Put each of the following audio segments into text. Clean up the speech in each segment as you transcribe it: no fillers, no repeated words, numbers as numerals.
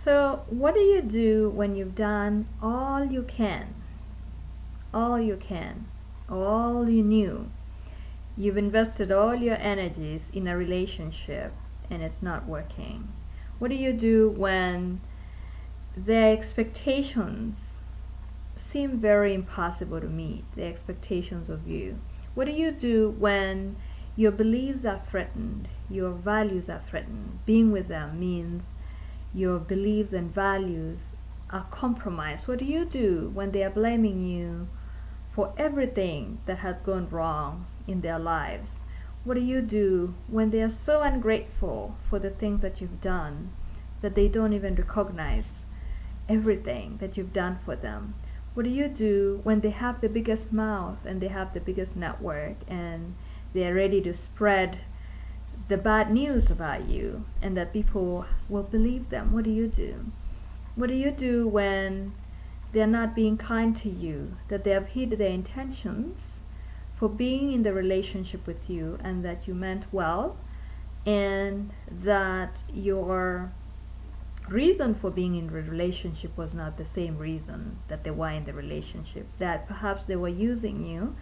So, what do you do when you've done all you can? All you can, all you knew. You've invested all your energies in a relationship and it's not working. What do you do when their expectations seem very impossible to meet, the expectations of you? What do you do when your beliefs are threatened, your values are threatened? Being with them means your beliefs and values are compromised. What do you do when they are blaming you for everything that has gone wrong in their lives? What do you do when they are so ungrateful for the things that you've done that they don't even recognize everything that you've done for them? What do you do when they have the biggest mouth and they have the biggest network and they're ready to spread the bad news about you and that people will believe them? What do you do? What do you do when they're not being kind to you, that they have hid their intentions for being in the relationship with you and that you meant well and that your reason for being in the relationship was not the same reason that they were in the relationship, that perhaps they were using you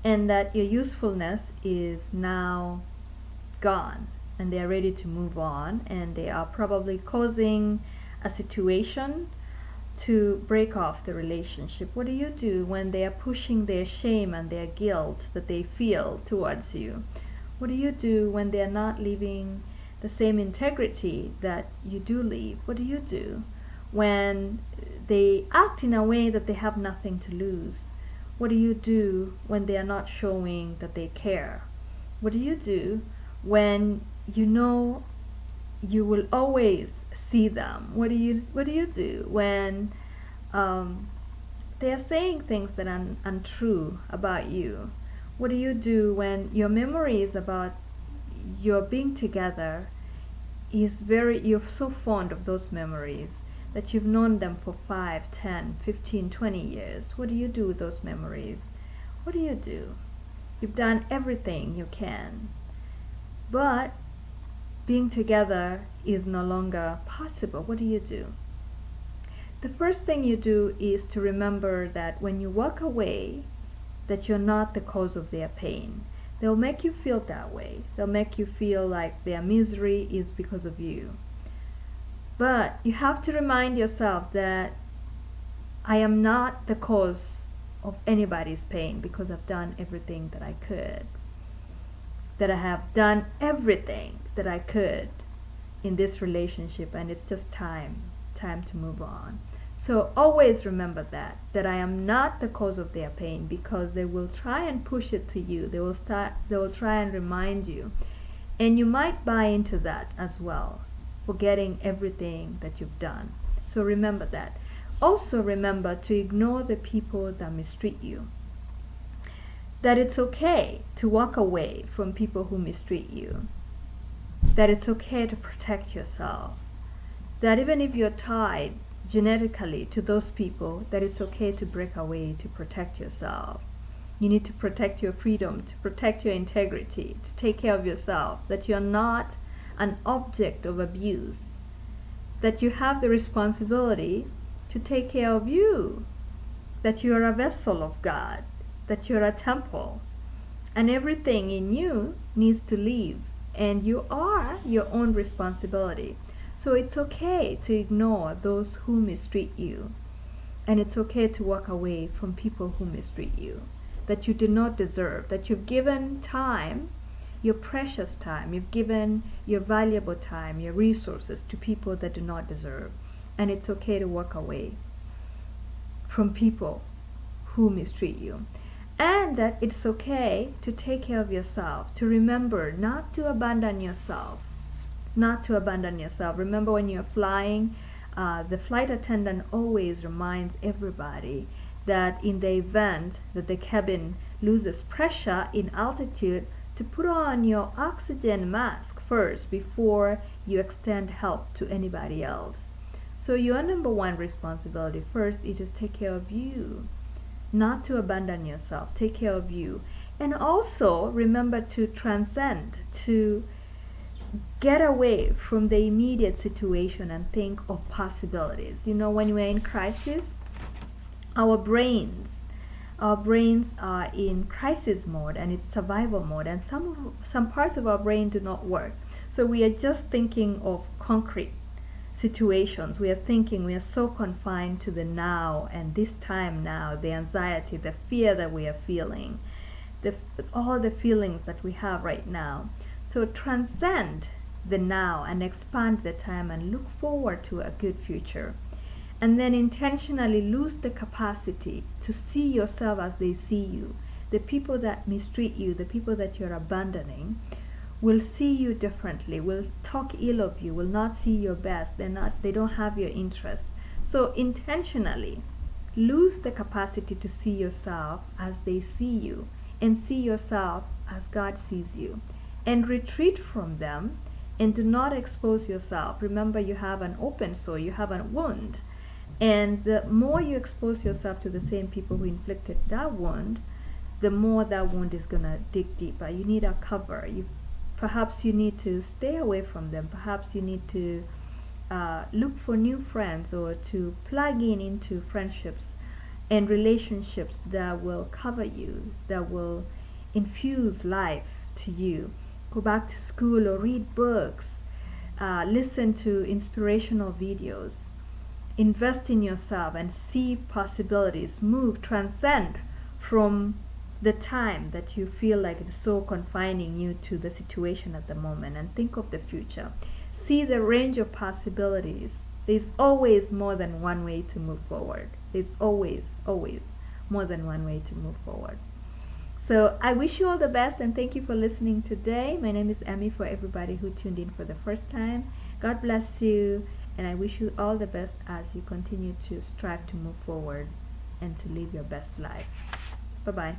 and that your usefulness is now gone and they are ready to move on and they are probably causing a situation to break off the relationship? What do you do when they are pushing their shame and their guilt that they feel towards you? What do you do when they are not living the same integrity that you do live? What do you do when they act in a way that they have nothing to lose? What do you do when they are not showing that they care? What do you do when you know you will always see them? What do you do when they are saying things that are untrue about you? What do you do when your memories about your being together you're so fond of those memories that you've known them for 5, 10, 15, 20 years? What do you do with those memories? What do you do? You've done everything you can, but being together is no longer possible. What do you do? The first thing you do is to remember that when you walk away, that you're not the cause of their pain. They'll make you feel that way. They'll make you feel like their misery is because of you. But you have to remind yourself that I am not the cause of anybody's pain because I've done everything that I could. That I have done everything that I could in this relationship and it's just time to move on. So always remember that I am not the cause of their pain, because they will try and push it to you. They will try and remind you. And you might buy into that as well, forgetting everything that you've done. So remember that. Also remember to ignore the people that mistreat you. That it's okay to walk away from people who mistreat you. That it's okay to protect yourself. That even if you're tied genetically to those people, that it's okay to break away to protect yourself. You need to protect your freedom, to protect your integrity, to take care of yourself, that you're not an object of abuse, that you have the responsibility to take care of you, that you are a vessel of God, that you're a temple, and everything in you needs to live, and you are your own responsibility. So it's okay to ignore those who mistreat you, and it's okay to walk away from people who mistreat you, that you do not deserve, that you've given time, your precious time, you've given your valuable time, your resources to people that do not deserve, and it's okay to walk away from people who mistreat you. And that it's okay to take care of yourself, to remember not to abandon yourself. Not to abandon yourself. Remember when you're flying, the flight attendant always reminds everybody that in the event that the cabin loses pressure in altitude, to put on your oxygen mask first before you extend help to anybody else. So your number one responsibility first is to take care of you, not to abandon yourself. Take care of you. And also remember to transcend, to get away from the immediate situation and think of possibilities. You know, when we're in crisis, our brains are in crisis mode, and it's survival mode, and some parts of our brain do not work. So we are just thinking of concrete situations. We are so confined to the now and this time now, the anxiety, the fear that we are feeling, all the feelings that we have right now. So transcend the now and expand the time and look forward to a good future. And then intentionally lose the capacity to see yourself as they see you. The people that mistreat you, the people that you're abandoning, will see you differently, will talk ill of you, will not see your best. They don't have your interests. So intentionally lose the capacity to see yourself as they see you, and see yourself as God sees you. And retreat from them, and do not expose yourself. Remember, you have an open sore, you have a wound. And the more you expose yourself to the same people who inflicted that wound, the more that wound is going to dig deeper. You need a cover. Perhaps you need to stay away from them. Perhaps you need to look for new friends, or to plug into friendships and relationships that will cover you, that will infuse life to you. Go back to school or read books. Listen to inspirational videos. Invest in yourself and see possibilities. Move, transcend from the time that you feel like it's so confining you to the situation at the moment, and think of the future. See the range of possibilities. There's always more than one way to move forward. There's always more than one way to move forward. So I wish you all the best, and thank you for listening today. My name is Emmy, for everybody who tuned in for the first time. God bless you, and I wish you all the best as you continue to strive to move forward and to live your best life. Bye-bye.